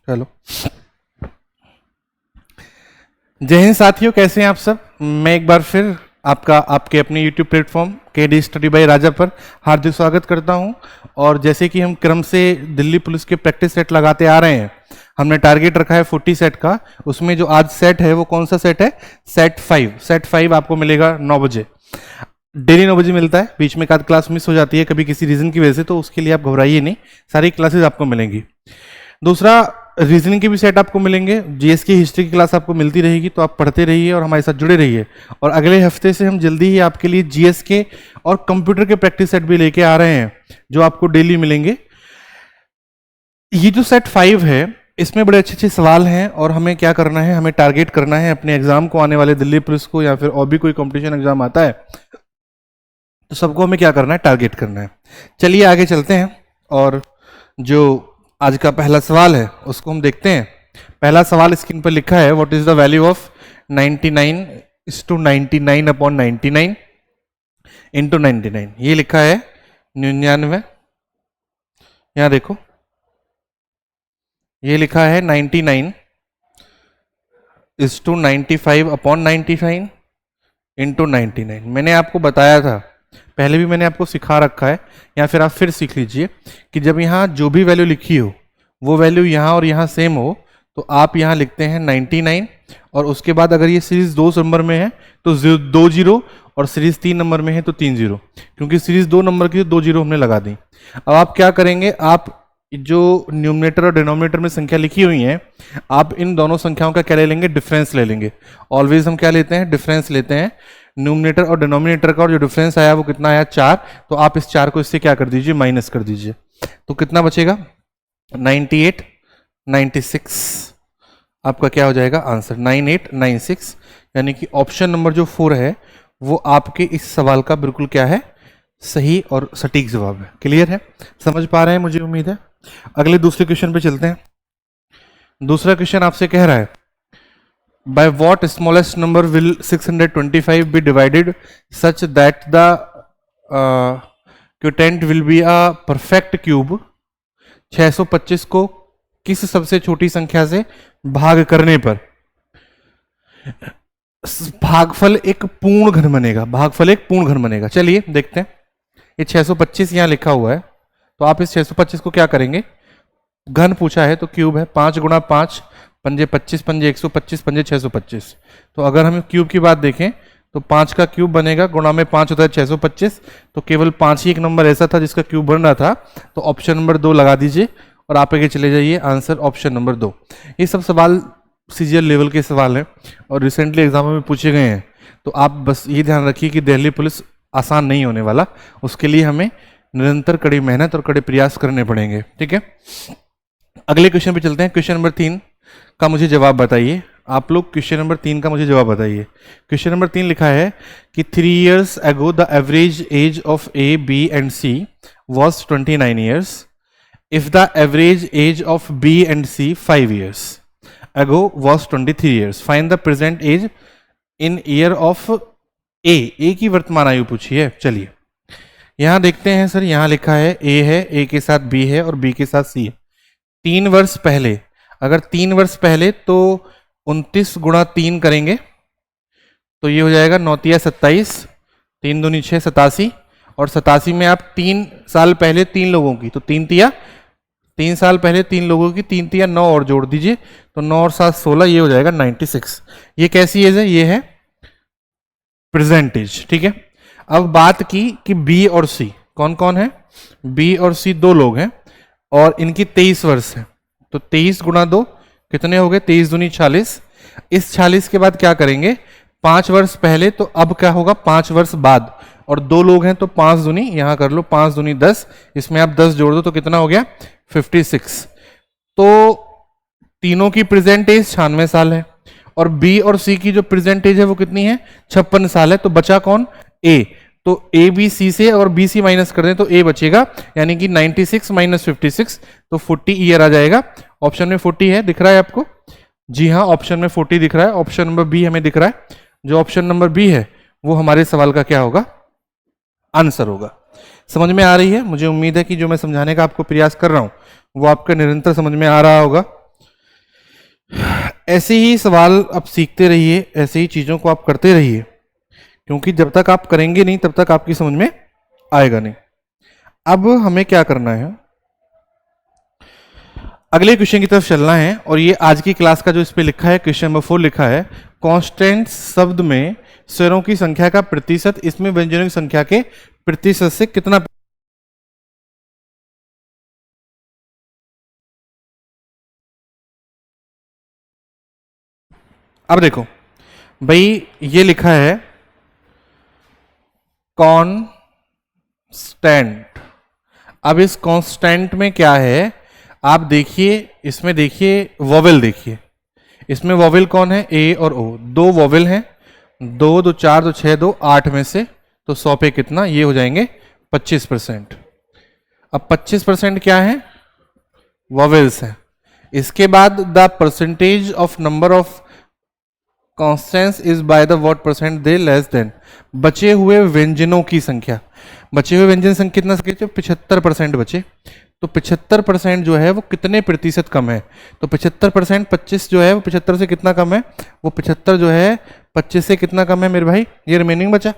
Hello, जय हिंद साथियों, कैसे हैं आप सब। मैं एक बार फिर आपका आपके अपने YouTube platform KD study by Raja पर हार्दिक स्वागत करता हूं। और जैसे कि हम क्रम से दिल्ली पुलिस के प्रैक्टिस सेट लगाते आ रहे हैं, हमने टारगेट रखा है 40 सेट का। उसमें जो आज सेट है वो कौन सा सेट है? सेट 5। सेट 5 आपको मिलेगा 9 बजे, डेली 9 बजे मिलता है। बीच में एक आध क्लास मिस हो जाती है कभी किसी रीजन की वजह से, तो उसके लिए आप घबराइए नहीं, सारी क्लासेस आपको मिलेंगी। दूसरा, रीजनिंग के भी सेट आपको मिलेंगे। जीएस की हिस्ट्री की क्लास आपको मिलती रहेगी, तो आप पढ़ते रहिए और हमारे साथ जुड़े रहिए। और अगले हफ्ते से हम जल्दी ही आपके लिए जीएस के और कंप्यूटर के प्रैक्टिस सेट भी लेके आ रहे हैं, जो आपको डेली मिलेंगे। ये जो सेट 5 है, इसमें बड़े अच्छे अच्छे सवाल हैं। और हमें क्या करना है, हमें टारगेट करना है अपने एग्जाम को, आने वाले दिल्ली पुलिस को या फिर और भी कोई कंपटीशन एग्जाम आता है तो सबको हमें क्या करना है, टारगेट करना है। चलिए आगे चलते हैं और जो आज का पहला सवाल है उसको हम देखते हैं। पहला सवाल स्क्रीन पर लिखा है, what is the value of 99:99 upon 99 into 99। ये लिखा है 99। यहां देखो, ये लिखा है 99:95 अपॉन 99 इंटू 99। मैंने आपको बताया था, पहले भी मैंने आपको सिखा रखा है, या फिर आप फिर सीख लीजिए कि जब यहाँ जो भी वैल्यू लिखी हो वो वैल्यू यहाँ और यहाँ सेम हो, तो आप यहाँ लिखते हैं 99। और उसके बाद अगर ये सीरीज 2 नंबर में है तो 2 जीरो, और सीरीज 3 नंबर में है तो 3 जीरो, क्योंकि सीरीज 2 नंबर की 2 जीरो हमने लगा दी। अब आप क्या करेंगे, आप जो न्यूमरेटर और डिनोमिनेटर में संख्या लिखी हुई है, आप इन दोनों संख्याओं का क्या ले लेंगे, डिफरेंस ले लेंगे। ऑलवेज हम क्या लेते हैं, डिफरेंस लेते हैं। न्यूमरेटर और डिनोमिनेटर का और जो डिफरेंस आया वो कितना आया, 4। तो आप इस 4 को इससे क्या कर दीजिए, माइनस कर दीजिए। तो कितना बचेगा, 98, 96। आपका क्या हो जाएगा आंसर, 9896। यानी कि ऑप्शन नंबर जो 4 है वो आपके इस सवाल का बिल्कुल क्या है, सही और सटीक जवाब है। क्लियर है, समझ पा रहे हैं, मुझे उम्मीद है। अगले दूसरे क्वेश्चन पे चलते हैं। दूसरा क्वेश्चन आपसे कह रहा है, by what smallest number will 625 be divided such that the quotient will be a perfect cube। 625 को किस सबसे छोटी संख्या से भाग करने पर भागफल एक पूर्ण घन बनेगा, भागफल एक पूर्ण घन बनेगा। चलिए देखते हैं। ये 625 यहाँ लिखा हुआ है, तो आप इस 625 को क्या करेंगे, घन पूछा है तो क्यूब है। 5 गुणा 5 पंजे 25, पंजे 125, पंजे 625। तो अगर हम क्यूब की बात देखें तो 5 का क्यूब बनेगा, गुणा में 5 होता है 625। तो केवल 5 ही एक नंबर ऐसा था जिसका क्यूब बन रहा था, तो ऑप्शन नंबर 2 लगा दीजिए और आप आगे चले जाइए। Answer option number 2। ये सब सवाल सीजीएल लेवल के सवाल हैं और रिसेंटली एग्जामों में पूछे गए हैं। तो आप बस ये ध्यान रखिए कि दिल्ली पुलिस आसान नहीं होने वाला, उसके लिए हमें निरंतर कड़ी मेहनत और कड़े प्रयास करने पड़ेंगे। ठीक है, अगले क्वेश्चन पे चलते हैं। क्वेश्चन नंबर 3 का मुझे जवाब बताइए। आप लोग क्वेश्चन नंबर 3 का मुझे जवाब बताइए। क्वेश्चन नंबर 3 लिखा है कि 3 years ago the average age of A, B and C was 29 years if the average age of B and C 5 years ago was 23 years, find the present age in year of A। A की वर्तमान आयु पूछी है। चलिए यहां देखते हैं sir, यहां लिखा है A है, A के साथ B है और B के साथ C है। 3 वर्ष पहले, अगर 3 वर्ष पहले तो 29 गुणा 3 करेंगे तो ये हो जाएगा 9 तिया 27, 3 दूनी 6 87, और 87 में आप 3 साल पहले 3 लोगों की, तो 3 साल पहले 3 लोगों की 3 तिया 9 और जोड़ दीजिए, तो 9 और 7 16, ये हो जाएगा 96। ये कैसी एज है, ये है प्रेजेंट एज। ठीक है, अब बात की कि बी और सी कौन कौन है। बी और सी 2 लोग हैं और इनकी 23 वर्ष है, तो 23 गुणा 2 कितने हो गए, 23 दूनी 40। इस 40 के बाद क्या करेंगे, 5 वर्ष पहले, तो अब क्या होगा 5 वर्ष बाद, और 2 लोग हैं तो 5 दूनी, यहां कर लो 5 दूनी 10, इसमें आप 10 जोड़ दो तो कितना हो गया 56। तो तीनों की प्रेजेंट एज 96 साल है, और बी और सी की जो प्रेजेंट एज है वो कितनी है, 56 साल है। तो बचा कौन, ए। तो ए बी सी से और बी सी माइनस कर दें तो ए बचेगा, यानी कि 96 माइनस 56, तो 40 ईयर आ जाएगा। ऑप्शन में 40 है, दिख रहा है आपको? जी हाँ, ऑप्शन में 40 दिख रहा है। ऑप्शन नंबर बी हमें दिख रहा है। जो ऑप्शन नंबर बी है वो हमारे सवाल का क्या होगा, आंसर होगा। समझ में आ रही है? मुझे उम्मीद है कि जो मैं समझाने का आपको प्रयास कर रहा हूं वो आपका निरंतर समझ में आ रहा होगा। ऐसे ही सवाल आप सीखते रहिए, ऐसे ही चीज़ों को आप करते रहिए, क्योंकि जब तक आप करेंगे नहीं तब तक आपकी समझ में आएगा नहीं। अब हमें क्या करना है, अगले क्वेश्चन की तरफ चलना है। और ये आज की क्लास का जो इस पे लिखा है, क्वेश्चन नंबर 4 लिखा है, कांस्टेंट शब्द में स्वरों की संख्या का प्रतिशत इसमें व्यंजनों की संख्या के प्रतिशत से कितना। अब देखो भाई, ये लिखा है कांस्टेंट। अब इस कांस्टेंट में क्या है, आप देखिए, इसमें देखिए वोवेल, देखिए इसमें वोवेल कौन है, ए और ओ, दो वोवेल हैं, 2 2 4 2 6 2 8 में से, तो 100 पे कितना, ये हो जाएंगे 25%। अब 25% क्या है, वोवेल्स है। इसके बाद the percentage of number of constants is by the what percent they less than, बचे हुए व्यंजनों की संख्या। बचे हुए व्यंजन संख्या कितना, 75% बचे, तो 75% जो है वो कितने प्रतिशत कम है, तो 75% 25 जो है वो 75 से कितना कम है, वो 75 जो है 25 से कितना कम है मेरे भाई, ये रिमेनिंग बचा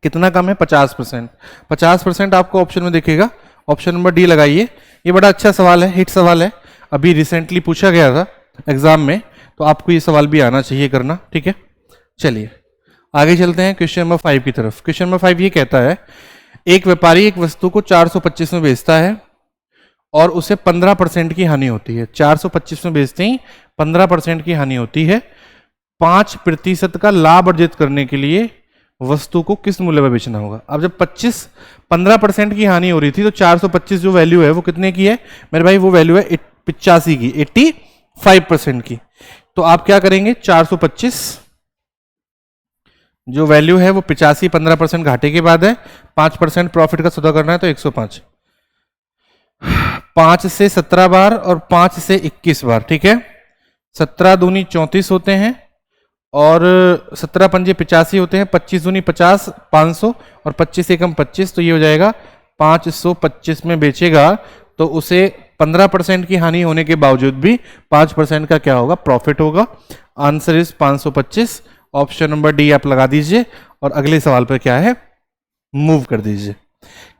कितना कम है, 50%। 50% आपको ऑप्शन में दिखेगा, ऑप्शन नंबर डी लगाइए। ये बड़ा अच्छा सवाल है, हिट सवाल है, अभी रिसेंटली पूछा गया था एग्जाम में, तो आपको ये सवाल भी आना चाहिए करना, ठीक है। चलिए आगे चलते हैं क्वेश्चन नंबर 5 की तरफ। क्वेश्चन नंबर 5 ये कहता है, एक व्यापारी एक वस्तु को 425 में बेचता है और उसे 15% की हानि होती है। 425 में बेचते ही 15% की हानि होती है। 5% का लाभ अर्जित करने के लिए वस्तु को किस मूल्य पर बेचना होगा। अब जब 15% की हानि हो रही थी, तो 425 जो वैल्यू है वो कितने की है मेरे भाई, वो वैल्यू है 85 की, 85% की। तो आप क्या करेंगे, 425 जो वैल्यू है वो 85, 15% घाटे के बाद है, 5% प्रॉफिट का सौदा करना है, तो 105, 5 से 17 बार और 5 से 21 बार, ठीक है। 17 दूनी 34 होते हैं और 17 पंजे 85 होते हैं, 25 दूनी 50, 500 और 25 एकम 25, तो ये हो जाएगा 525 में बेचेगा, तो उसे 15% की हानि होने के बावजूद भी 5% का क्या होगा, प्रॉफिट होगा। Answer is 525, option number D आप लगा दीजिए और अगले सवाल पर क्या है, मूव कर दीजिए।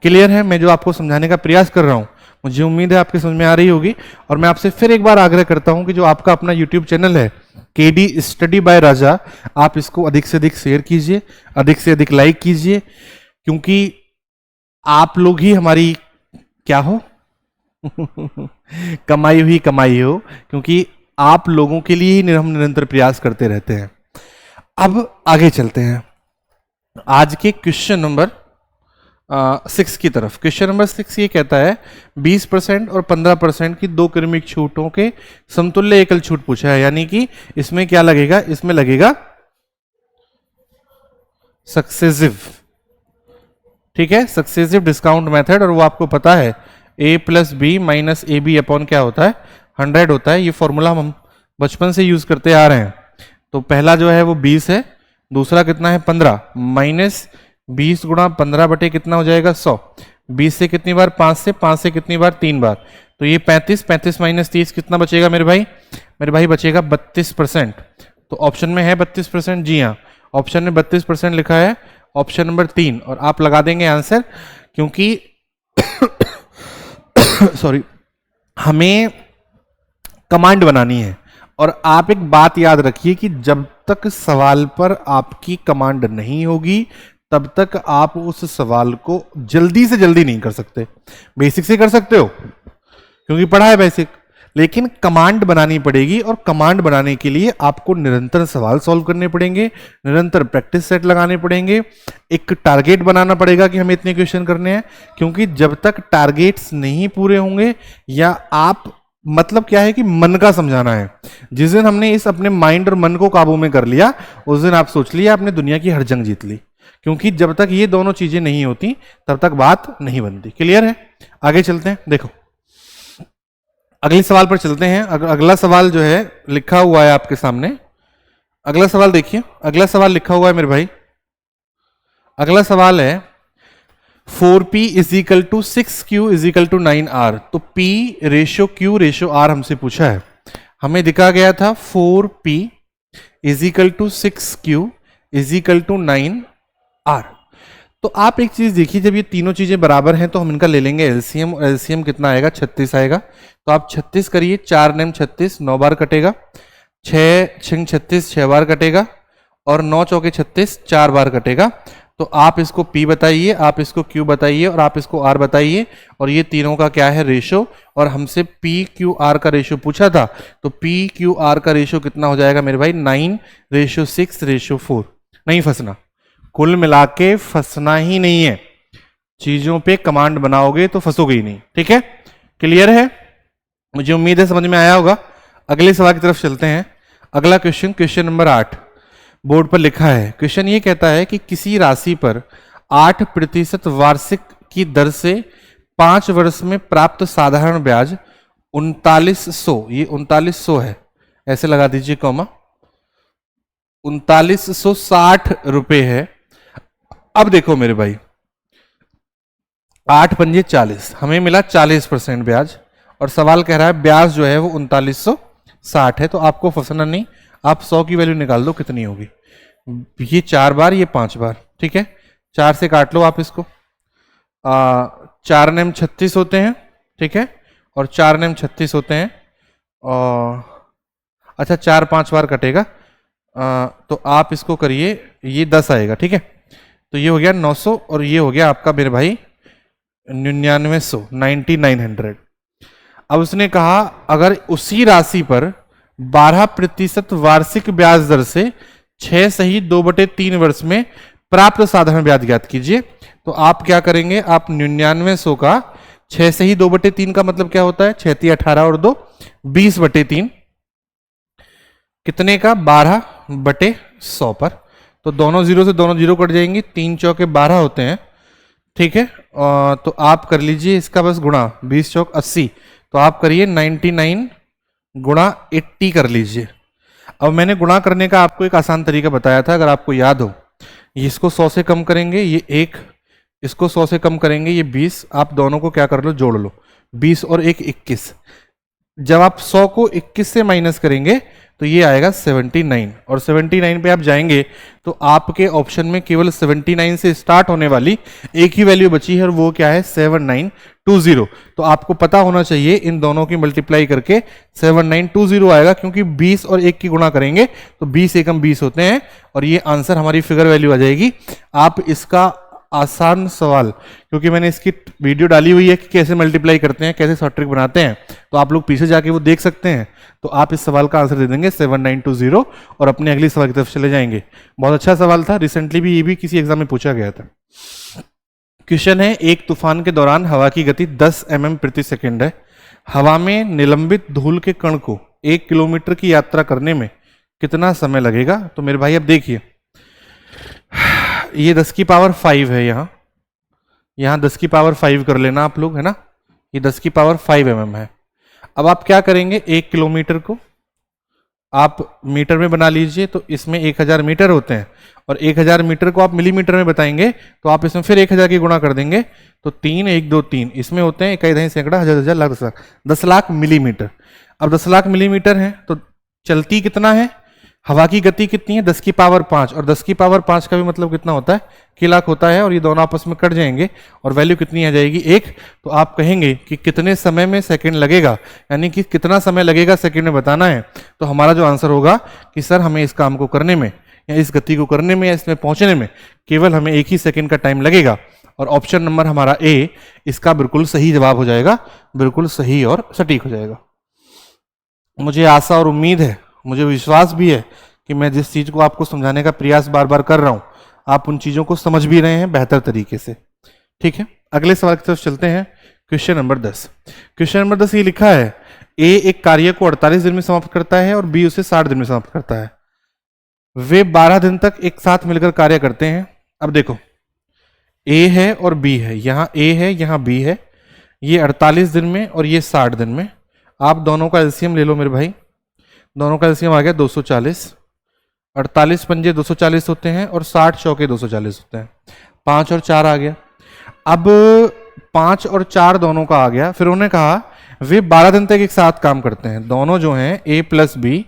क्लियर है, मैं जो आपको समझाने का प्रयास कर रहा हूं, मुझे उम्मीद है आपकी समझ में आ रही होगी। और मैं आपसे फिर एक बार आग्रह करता हूं कि जो आपका अपना यूट्यूब चैनल है केडी स्टडी बाय राजा, आप इसको अधिक से अधिक शेयर कीजिए, अधिक से अधिक लाइक कीजिए, क्योंकि आप लोग ही हमारी क्या हो कमाई हुई कमाई हो, क्योंकि आप लोगों के लिए ही हम निरंतर प्रयास करते रहते हैं। अब आगे चलते हैं आज के क्वेश्चन नंबर 6 की तरफ। क्वेश्चन नंबर 6 ये कहता है 20% और 15% की दो क्रमिक छूटों के समतुल्य एकल छूट पूछा है, यानी कि इसमें क्या लगेगा, इसमें लगेगा सक्सेसिव, ठीक है, सक्सेसिव डिस्काउंट मेथड। और वो आपको पता है a plus b minus a b upon क्या होता है, 100 होता है। ये फॉर्मूला हम बचपन से यूज करते आ रहे हैं। तो पहला जो है वो 20 है, दूसरा कितना है 15, माइनस 20 गुणा 15 बटे कितना हो जाएगा 100। 20 से कितनी बार, 5 से, 5 से कितनी बार, 3 बार, तो ये 35, 35 माइनस 30 कितना बचेगा मेरे भाई, मेरे भाई बचेगा 32%। तो ऑप्शन में है 32%, जी हाँ, ऑप्शन में 32% लिखा है, ऑप्शन नंबर 3। और आप लगा देंगे आंसर, क्योंकि सॉरी, हमें कमांड बनानी है। और आप एक बात याद रखिए कि जब तक सवाल पर आपकी कमांड नहीं होगी तब तक आप उस सवाल को जल्दी से जल्दी नहीं कर सकते। बेसिक से कर सकते हो क्योंकि पढ़ा है बेसिक, लेकिन कमांड बनानी पड़ेगी। और कमांड बनाने के लिए आपको निरंतर सवाल सॉल्व करने पड़ेंगे, निरंतर प्रैक्टिस सेट लगाने पड़ेंगे, एक टारगेट बनाना पड़ेगा कि हमें इतने क्वेश्चन करने हैं। क्योंकि जब तक टारगेट्स नहीं पूरे होंगे, या आप मतलब क्या है कि मन का समझाना है, जिस दिन हमने इस अपने माइंड और मन को काबू में कर लिया उस दिन आप सोच लिया आपने दुनिया की हर जंग जीत ली। क्योंकि जब तक ये दोनों चीजें नहीं होती तब तक बात नहीं बनती। क्लियर है, आगे चलते हैं। देखो अगले सवाल पर चलते हैं। अगला सवाल जो है लिखा हुआ है आपके सामने, अगला सवाल देखिए, अगला सवाल लिखा हुआ है मेरे भाई। अगला सवाल है 4p is equal to 6q is equal to 9r। तो p ratio q ratio r हमसे पूछा है। हमें दिखा गया था 4p is equal to 6q is equal to 9r। तो आप एक चीज देखिए, जब ये तीनों चीजें बराबर हैं तो हम इनका ले लेंगे एलसीएम, और एलसीएम कितना आएगा 36 आएगा। तो आप 36 करिए, 4 नेम 36 9 बार कटेगा, 6 छिंग 36 6 बार कटेगा, और 9 चौके 36 4 बार कटेगा। तो आप इसको P बताइए, आप इसको Q बताइए, और आप इसको R बताइए, और ये तीनों का क्या है रेशो। और हमसे PQR का रेशो पूछा था, तो PQR का रेशो कितना हो जाएगा मेरे भाई 9:6:4। नहीं फंसना, कुल मिला के फंसना ही नहीं है, चीजों पे कमांड बनाओगे तो फंसोगे ही नहीं। ठीक है, क्लियर है? मुझे उम्मीद है समझ में आया होगा। अगले सवाल की तरफ चलते हैं। अगला क्वेश्चन, क्वेश्चन नंबर 8 बोर्ड पर लिखा है। क्वेश्चन ये कहता है कि किसी राशि पर 8% वार्षिक की दर से 5 वर्ष में प्राप्त साधारण ब्याज 3900, ये 3900 है, ऐसे लगा दीजिए कॉमा, 3960 रुपए है। अब देखो मेरे भाई, 8 पंजे 40, हमें मिला 40% ब्याज, और सवाल कह रहा है ब्याज जो है वो 3960 है। तो आपको फंसना नहीं, आप 100 की वैल्यू निकाल दो कितनी होगी। ये 4 बार, ये 5 बार, ठीक है, 4 से काट लो आप इसको। 4 नेम 36 होते हैं, ठीक है, और 4 नेम 36 होते हैं, और अच्छा 4 5 बार कटेगा, तो आप इसको करिए, ये 10 आएगा, ठीक है। तो ये हो गया 900, और ये हो गया आपका मेरे भाई 9900, 9900। अब उसने कहा अगर उसी राशि पर 12% वार्षिक ब्याज दर से 6 सही 2/3 वर्ष में प्राप्त साधारण ब्याज ज्ञात कीजिए। तो आप क्या करेंगे, आप 9900 का 6 सही 2/3 का मतलब क्या होता है, 6 × 18 और 2 20/3, कितने का 12/100 पर। तो दोनों जीरो से दोनों जीरो कट जाएंगी, 3 चौके 12 होते हैं, ठीक है। तो आप कर लीजिए इसका बस गुणा, 20 चौक 80, तो आप करिए 99 गुणा 80 कर लीजिए। अब मैंने गुणा करने का आपको एक आसान तरीका बताया था, अगर आपको याद हो। इसको 100 से कम करेंगे, ये 1, इसको 100 से कम करेंगे, ये 20, आप दोनों को क्या कर लो, जोड़ लो, 20 और 1 21। जब आप 100 को 21 से माइनस करेंगे तो ये आएगा 79, और 79 पे आप जाएंगे तो आपके ऑप्शन में केवल 79 से स्टार्ट होने वाली एक ही वैल्यू बची है, और वो क्या है 7920। तो आपको पता होना चाहिए इन दोनों की मल्टीप्लाई करके 7920 आएगा, क्योंकि 20 और 1 की गुणा करेंगे तो 20 एकम 20 होते हैं, और ये आंसर हमारी फिगर वैल्यू आ जाएगी। आप इसका आसान सवाल, क्योंकि मैंने इसकी वीडियो डाली हुई है कि कैसे मल्टीप्लाई करते हैं, कैसे शॉर्ट ट्रिक बनाते हैं, तो आप लोग पीछे जाके वो देख सकते हैं। तो आप इस सवाल का आंसर दे देंगे 7920, और अपने अगली सवाल की तरफ चले जाएंगे। बहुत अच्छा सवाल था, रिसेंटली भी ये भी किसी एग्जाम में पूछा गया था। क्वेश्चन है, एक तूफान के दौरान हवा की गति 10 mm प्रति सेकेंड है। हवा में निलंबित धूल के कण को 1 किलोमीटर की यात्रा करने में कितना समय लगेगा। तो मेरे भाई अब देखिए, ये 10 की पावर 5 है, यहाँ 10 की पावर 5 कर लेना आप लोग, है ना, ये 10 की पावर 5 mm है। अब आप क्या करेंगे, 1 किलोमीटर को आप मीटर में बना लीजिए, तो इसमें 1000 मीटर होते हैं, और 1000 मीटर को आप मिलीमीटर में बताएंगे, तो आप इसमें फिर 1000 की गुणा कर देंगे, तो 3 1 2 3, इसमें होते हैं 1 दही सैकड़ा, 1000 लाख 10 लाख, 10 लाख मिलीमीटर। अब 10 लाख मिलीमीटर है तो चलती कितना है, हवा की गति कितनी है, 10 की पावर 5, और 10 की पावर 5 का भी मतलब कितना होता है, कि लाख होता है, और ये दोनों आपस में कट जाएंगे और वैल्यू कितनी आ जाएगी 1। तो आप कहेंगे कि कितने समय में सेकंड लगेगा, यानी कि कितना समय लगेगा सेकंड में बताना है। तो हमारा जो आंसर होगा कि सर हमें इस काम को करने में, या इस गति को करने में, या इसमें पहुंचने में केवल हमें 1 ही सेकेंड का टाइम लगेगा, और ऑप्शन नंबर हमारा ए इसका बिल्कुल सही जवाब हो जाएगा, बिल्कुल सही और सटीक हो जाएगा। मुझे आशा और उम्मीद है, मुझे विश्वास भी है कि मैं जिस चीज को आपको समझाने का प्रयास बार बार कर रहा हूं, आप उन चीजों को समझ भी रहे हैं बेहतर तरीके से। ठीक है, अगले सवाल की तरफ चलते हैं। Question number 10। क्वेश्चन नंबर 10 ये लिखा है, ए एक कार्य को 48 दिन में समाप्त करता है और बी उसे 60 दिन में समाप्त करता है। वे 12 दिन तक एक साथ मिलकर कार्य करते हैं। अब देखो, ए है और बी है, यहां ए है यहां बी है, ये 48 दिन में और ये 60 दिन में। आप दोनों का एलसीएम ले लो मेरे भाई, दोनों का एलसीएम आ गया 240। 48 पंजे 240 होते हैं और 60 चौके 240 होते हैं। 5 और 4 आ गया। अब 5 और 4 दोनों का आ गया। फिर उन्होंने कहा वे 12 दिन तक एक साथ काम करते हैं। दोनों जो हैं ए प्लस बी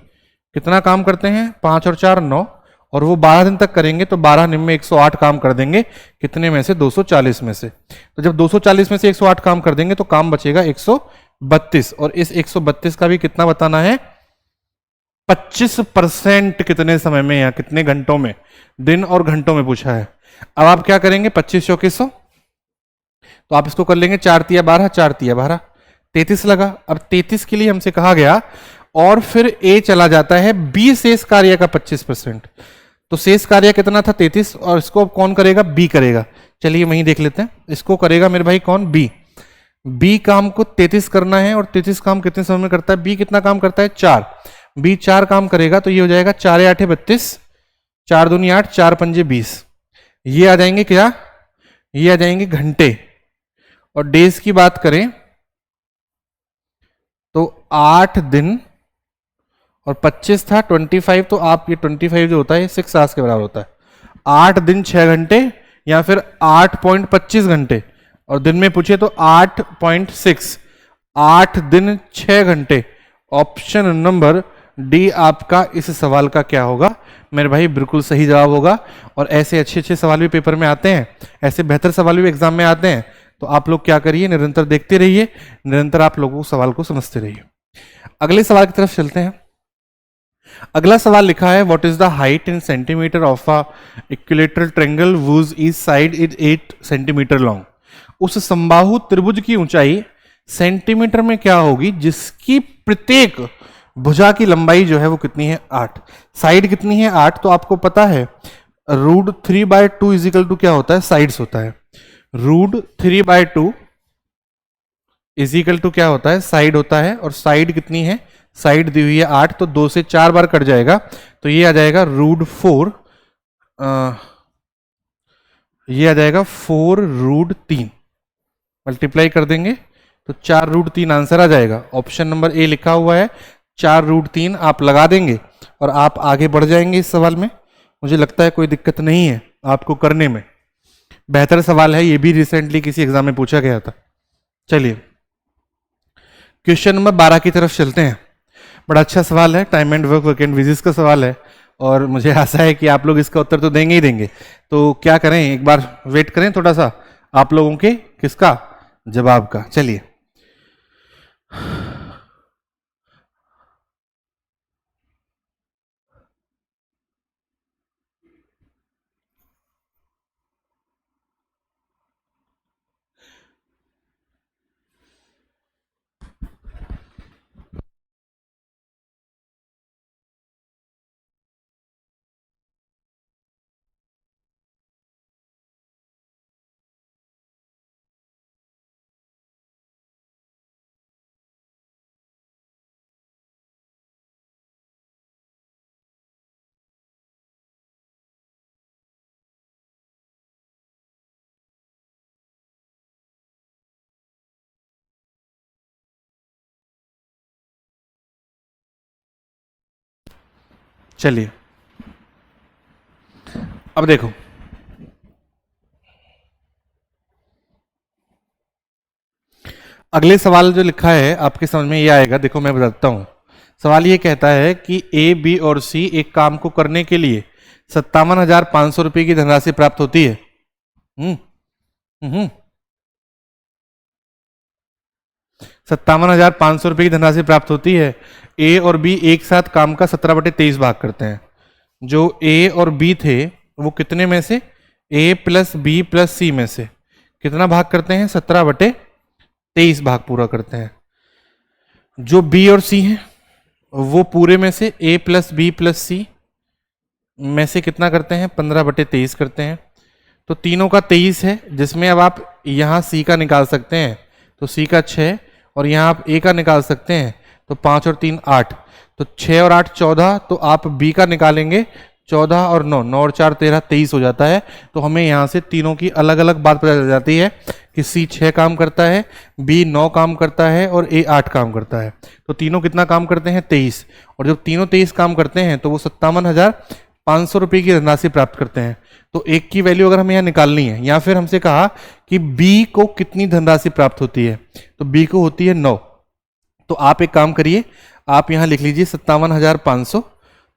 कितना काम करते हैं, 5 और 4 9, और वो 12 दिन तक करेंगे तो 12 निम्न 108 काम कर देंगे। कितने में से, 240 में से। तो जब 240 में से 108 काम कर देंगे तो काम बचेगा 132, और इस 132 का भी कितना बताना है, 25% कितने समय में या कितने घंटों में, दिन और घंटों में पूछा है। अब आप क्या करेंगे, 25 चौके 100, तो आप इसको कर लेंगे 4 तिया 12, 4 तिया 12, 33 लगा। अब 33 के लिए हमसे कहा गया और फिर ए चला जाता है बी शेष कार्य का 25%। तो शेष कार्य कितना था, 33, और इसको कौन करेगा, बी करेगा। चलिए वहीं देख लेते हैं, इसको करेगा मेरे भाई कौन, बी। बी काम को 33 करना है, और 33 काम कितने समय में करता है, बी कितना काम करता है, 4। बी 4 काम करेगा तो ये हो जाएगा 4 8 32, 4 दूनी 8, 4 पंजे 20। ये आ जाएंगे क्या, ये आ जाएंगे घंटे। और डेज की बात करें तो 8 दिन और 25 था 25, तो आप ये 25 जो होता है 6 आवर्स के बराबर होता है। 8 दिन 6 घंटे या फिर 8.25 घंटे, और दिन में पूछे तो 8.6, 8 दिन 6 घंटे। ऑप्शन नंबर डी आपका इस सवाल का क्या होगा मेरे भाई, बिल्कुल सही जवाब होगा। और ऐसे अच्छे अच्छे सवाल भी पेपर में आते हैं, ऐसे बेहतर सवाल भी एग्जाम में आते हैं। तो आप लोग क्या करिए, निरंतर देखते रहिए, निरंतर आप लोगों को सवाल को समझते रहिए। अगले सवाल की तरफ चलते हैं। अगला सवाल लिखा है, what is the height in centimetre of a equilateral triangle whose each side is 8 centimetre long. उस समबाहु त्रिभुज की ऊंचाई सेंटीमीटर में क्या होगी जिसकी प्रत्येक भुजा की लंबाई जो है वो कितनी है, 8। साइड कितनी है, 8। तो आपको पता है √3/2 इजिकल टू क्या होता है, साइड्स होता है। √3/2 इजिकल टू क्या होता है, साइड होता है। और साइड कितनी है, साइड दी हुई है 8, तो 2 से 4 बार कट जाएगा, तो ये आ जाएगा √4, ये आ जाएगा 4√3, मल्टीप्लाई कर देंगे तो 4√3 आंसर आ जाएगा। ऑप्शन नंबर ए लिखा हुआ है, 4√3 आप लगा देंगे और आप आगे बढ़ जाएंगे इस सवाल में। मुझे लगता है कोई दिक्कत नहीं है आपको करने में, बेहतर सवाल है, ये भी रिसेंटली किसी एग्जाम में पूछा गया था। चलिए क्वेश्चन नंबर 12 की तरफ चलते हैं। बड़ा अच्छा सवाल है, time and work and visits का सवाल है, और मुझे आशा है कि आप लोग इसका उत्तर तो देंगे ही देंगे। तो क्या करें, एक बार वेट करें थोड़ा सा आप लोगों के किसका, जवाब का। चलिए चलिए अब देखो, अगले सवाल जो लिखा है आपके समझ में ये आएगा। देखो मैं बताता हूं, सवाल ये कहता है कि ए बी और सी एक काम को करने के लिए 57,500 रुपए की धनराशि प्राप्त होती है। 57,500 रुपए की धनराशि प्राप्त होती है। ए और बी एक साथ काम का 17/23 भाग करते हैं। जो ए और बी थे वो कितने में से, ए प्लस बी प्लस सी में से कितना भाग करते हैं, 17/23 भाग पूरा करते हैं। जो बी और सी हैं वो पूरे में से ए प्लस बी प्लस सी में से कितना करते हैं, 15/23 करते हैं। तो तीनों का 23 है, जिसमें अब आप यहाँ सी का निकाल सकते हैं तो सी का 6, और यहाँ आप ए का निकाल सकते हैं तो 5 और 3 8, तो 6 और 8 14, तो आप बी का निकालेंगे 14 और 9, 9 और 4 13, 23 हो जाता है। तो हमें यहाँ से तीनों की अलग अलग बात पता चल जाती है कि सी 6 काम करता है, बी 9 काम करता है और ए 8 काम करता है। तो तीनों कितना काम करते हैं, 23, और जब तीनों 23 काम करते हैं तो वो 57,500 रुपये की धनराशि प्राप्त करते हैं। तो एक की वैल्यू अगर हमें यहाँ निकालनी है, या फिर हमसे कहा कि बी को कितनी धनराशि प्राप्त होती है, तो बी को होती है 9, तो आप एक काम करिए, आप यहाँ लिख लीजिए 57,500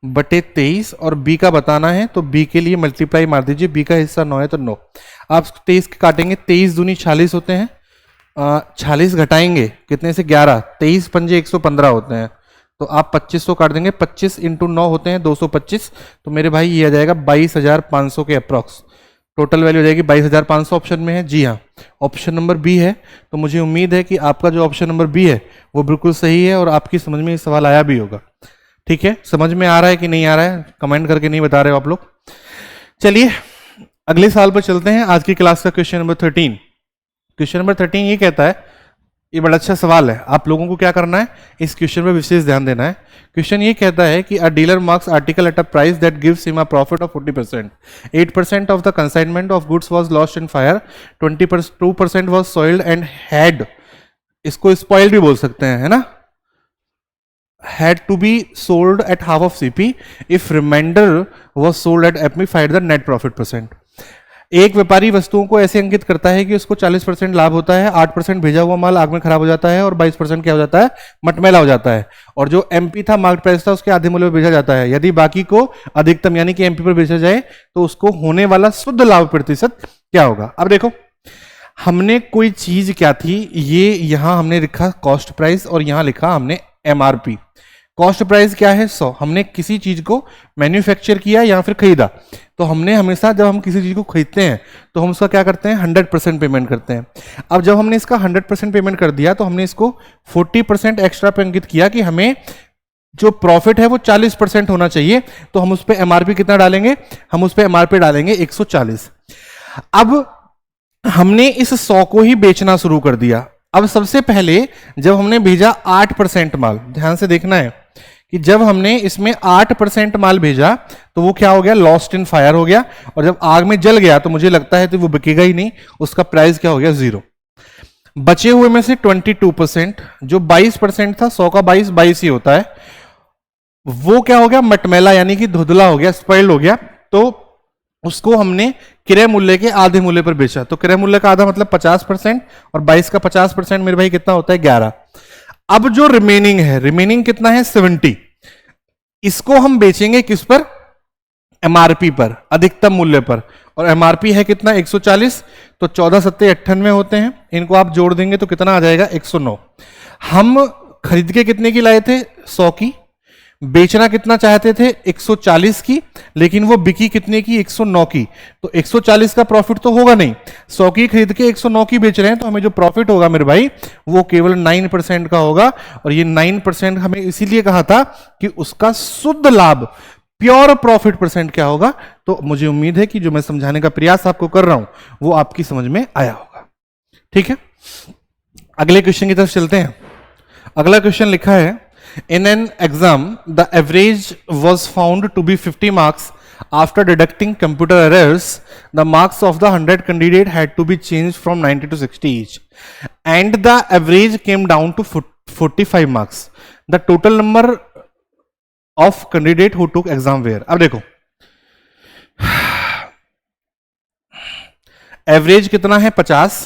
बटे 23 और बी का बताना है तो बी के लिए मल्टीप्लाई मार दीजिए, बी का हिस्सा 9 है तो 9। आप 23 के काटेंगे, 23 दूनी 40 होते हैं, 40 घटाएंगे कितने से 11, 23 पंजे 115 होते हैं, तो आप 2500 काट देंगे, 25 इंटू 9 होते हैं 225, तो मेरे भाई ये आ जाएगा 22,500 के अप्रॉक्स टोटल वैल्यू हो जाएगी। 22,500 ऑप्शन में है, जी हाँ ऑप्शन नंबर बी है। तो मुझे उम्मीद है कि आपका जो ऑप्शन नंबर बी है वो बिल्कुल सही है और आपकी समझ में ये सवाल आया भी होगा। ठीक है, समझ में आ रहा है कि नहीं आ रहा है, कमेंट करके नहीं बता रहे हो आप लोग। चलिए अगले साल पर चलते हैं। आज की क्लास का क्वेश्चन नंबर 13। क्वेश्चन नंबर 13 ये कहता है, ये बड़ा अच्छा सवाल है, आप लोगों को क्या करना है, इस क्वेश्चन पर विशेष ध्यान देना है। क्वेश्चन ये कहता है कि अ dealer marks article at a price that gives him a profit of 40%, 8% of the consignment of goods was lost in fire, 22% was sold and had, इसको स्पॉइल्ड भी बोल सकते हैं, है ना, had to be sold at half of CP if remainder was sold at FP, find the net profit percent। एक व्यापारी वस्तुओं को ऐसे अंकित करता है कि उसको 40% लाभ होता है, 8% भेजा हुआ माल आग में खराब हो जाता है और 22% क्या हो जाता है, मटमैला हो जाता है, और जो एमपी था मार्केट प्राइस था उसके आधे मूल्य पर बेचा जाता है। यदि बाकी को अधिकतम यानी कि एमपी पर बेचा जाए तो उसको होने वाला शुद्ध लाभ प्रतिशत क्या होगा। अब देखो हमने कोई चीज क्या थी, ये यहां हमने लिखा कॉस्ट प्राइस और यहां लिखा हमने एमआरपी। कॉस्ट प्राइस क्या है 100, हमने किसी चीज को मैन्युफैक्चर किया या फिर खरीदा, तो हमने हमेशा जब हम किसी चीज को खरीदते हैं तो हम उसका क्या करते हैं 100% पेमेंट करते हैं। अब जब हमने इसका 100% पेमेंट कर दिया तो हमने इसको 40% एक्स्ट्रा पे अंकित किया कि हमें जो प्रॉफिट है वो 40% होना चाहिए, तो हम उस पर एमआरपी कितना डालेंगे, हम उस पर एमआरपी डालेंगे 140। अब हमने इस 100 को ही बेचना शुरू कर दिया। अब सबसे पहले जब हमने भेजा 8% माल, ध्यान से देखना है कि जब हमने इसमें 8% माल भेजा तो वो क्या हो गया, लॉस्ट इन फायर हो गया, और जब आग में जल गया तो मुझे लगता है तो वो बिकेगा ही नहीं, उसका प्राइस क्या हो गया 0। बचे हुए में से 22%, जो 22% था, 100 का 22 ही होता है, वो क्या हो गया मटमैला यानी कि धुंधला हो गया, स्पॉइल्ड हो गया, तो उसको हमने क्रय मूल्य के आधे मूल्य पर बेचा। तो क्रय मूल्य का आधा मतलब 50% और 22 का 50% मेरे भाई कितना होता है 11। अब जो रिमेनिंग है, रिमेनिंग कितना है 70, इसको हम बेचेंगे किस पर, एमआरपी पर, अधिकतम मूल्य पर, और एमआरपी है कितना 140, तो 14 सत्ते 98 होते हैं, इनको आप जोड़ देंगे तो कितना आ जाएगा 109। हम खरीद के कितने की लाए थे 100 की, बेचना कितना चाहते थे 140 की, लेकिन वो बिकी कितने की 109 की, तो 140 का प्रॉफिट तो होगा नहीं, 100 की खरीद के 109 की बेच रहे हैं, तो हमें जो प्रॉफिट होगा मेरे भाई वो केवल 9% का होगा। और ये 9% हमें इसीलिए कहा था कि उसका शुद्ध लाभ प्योर प्रॉफिट परसेंट क्या होगा। तो मुझे उम्मीद है कि जो मैं समझाने का प्रयास आपको कर रहा हूं वो आपकी समझ में आया होगा। ठीक है, अगले क्वेश्चन की तरफ चलते हैं। अगला क्वेश्चन लिखा है, in an exam the average was found to be 50 marks after deducting computer errors. The marks of the 100 candidate had to be changed from 90 to 60 each and the average came down to 45 marks. The total number of candidate who took exam were। अब देखो average कितना है 50,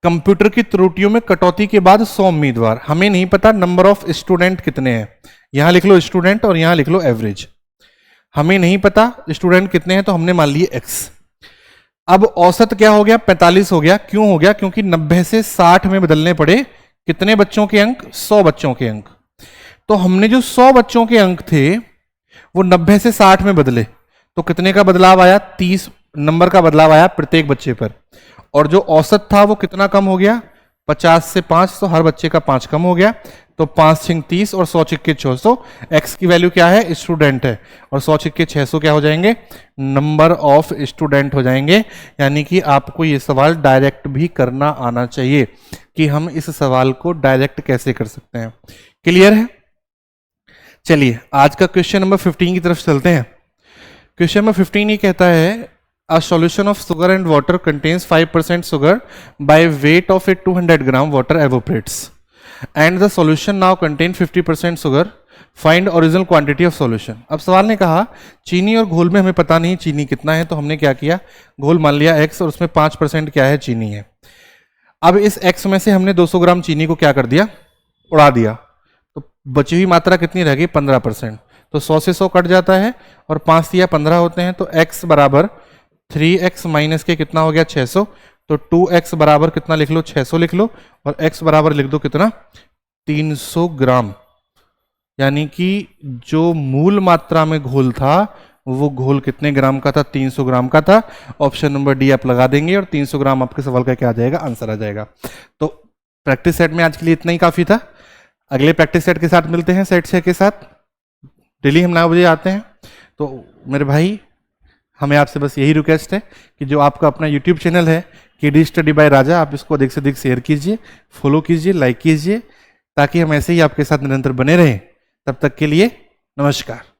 computer की त्रुटियों में कटौती के बाद 100 उम्मीदवार, हमें नहीं पता नंबर ऑफ स्टूडेंट कितने हैं, यहां लिख लो स्टूडेंट और यहां लिख लो एवरेज, हमें नहीं पता स्टूडेंट कितने हैं तो हमने मान लिए x। अब औसत क्या हो गया 45 हो गया, क्यों हो गया, क्योंकि 90 से 60 में बदलने पड़े कितने बच्चों के अंक, 100 बच्चों के अंक। तो हमने जो 100 बच्चों के अंक थे वो 90 से 60 में बदले, तो कितने का बदलाव आया, 30 नंबर का बदलाव आया प्रत्येक बच्चे पर, और जो औसत था वो कितना कम हो गया, 50 से 5, तो हर बच्चे का 5 कम हो गया, तो 5 छिंग 30 और 100 छिक्के 600, x की वैल्यू क्या है स्टूडेंट है, और 100 छिक्के 600 क्या हो जाएंगे, नंबर ऑफ स्टूडेंट हो जाएंगे। यानी कि आपको ये सवाल डायरेक्ट भी करना आना चाहिए कि हम इस सवाल को डायरेक्ट कैसे कर सकते हैं। क्लियर है, चलिए आज का क्वेश्चन नंबर 15 की तरफ चलते हैं। क्वेश्चन नंबर 15 ये कहता है, a solution of sugar and water contains 5% sugar, by weight of it 200 gram water evaporates and the solution now contains 50% sugar, find original quantity of solution. अब सवाल ने कहा चीनी और घोल में हमें पता नहीं चीनी कितना है, तो हमने क्या किया, घोल मान लिया x और उसमें 5% क्या है, चीनी है। अब इस x में से हमने 200 ग्राम चीनी को क्या कर दिया, उड़ा दिया, तो बची हुई मात्रा कितनी रह गई, 15%। तो 100 से 100 कट जाता है और 5 या 15 होते हैं, तो x बराबर 3x माइनस के कितना हो गया, 600। तो 2x बराबर कितना लिख लो, 600 लिख लो, और x बराबर लिख दो कितना, 300 ग्राम। यानी कि जो मूल मात्रा में घोल था वो घोल कितने ग्राम का था, 300 ग्राम का था। ऑप्शन नंबर डी आप लगा देंगे और 300 ग्राम आपके सवाल का क्या आ जाएगा, आंसर आ जाएगा। तो प्रैक्टिस सेट में आज के लिए इतना ही काफी था। अगले प्रैक्टिस सेट के साथ मिलते हैं, सेट 6 के साथ। डेली हम 9 बजे आते हैं। तो मेरे भाई, हमें आपसे बस यही रिक्वेस्ट है कि जो आपका अपना यूट्यूब चैनल है केडी स्टडी बाय राजा, आप इसको अधिक से अधिक शेयर कीजिए, फॉलो कीजिए, लाइक कीजिए, ताकि हम ऐसे ही आपके साथ निरंतर बने रहें। तब तक के लिए नमस्कार।